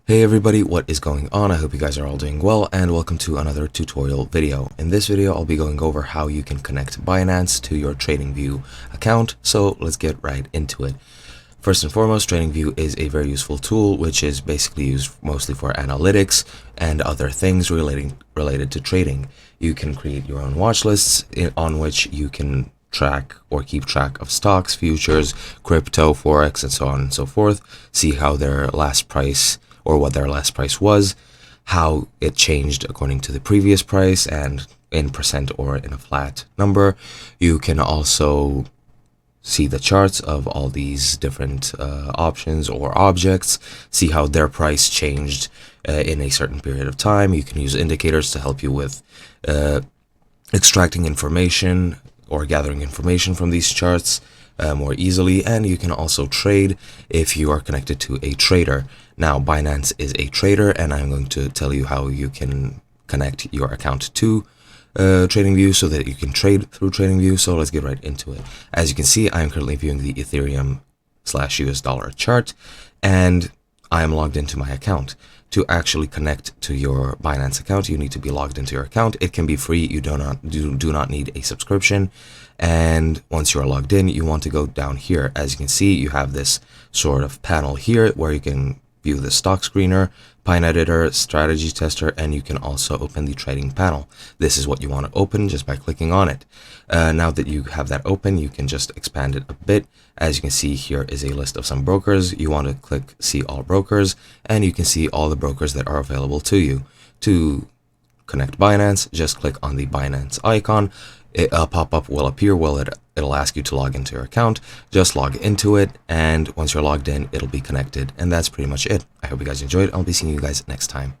Hey everybody, what is going on? I hope you guys are all doing well and welcome to another tutorial video. In this video, I'll be going over how you can connect Binance to your TradingView account. So let's get right into it. First and foremost, TradingView is a very useful tool which is basically used mostly for analytics and other things related to trading. You can create your own watch lists on which you can track or keep track of stocks, futures, crypto, forex, and so on and so forth. See how their last price or what their last price was, how it changed according to the previous price and in percent or in a flat number. You can also see the charts of all these different options or objects, see how their price changed in a certain period of time. You can use indicators to help you with extracting information or gathering information from these charts more easily, and you can also trade if you are connected to a trader. Now, Binance is a trader, and I'm going to tell you how you can connect your account to TradingView so that you can trade through TradingView. So let's get right into it. As you can see, I am currently viewing the Ethereum/US dollar chart, and I am logged into my account. To actually connect to your Binance account, you need to be logged into your account. It can be free. You do not need a subscription. And once you're logged in, you want to go down here. As you can see, you have this sort of panel here where you can view the stock screener, Pine Editor, strategy tester, and you can also open the trading panel. This is what you want to open just by clicking on it. Now that you have that open, you can just expand it a bit. As you can see, here is a list of some brokers. You want to click see all brokers, and you can see all the brokers that are available to you. To connect Binance, just click on the Binance icon. A pop-up will appear. It'll ask you to log into your account. Just log into it, and once you're logged in, it'll be connected, and that's pretty much it. I hope you guys enjoyed. I'll be seeing you guys next time.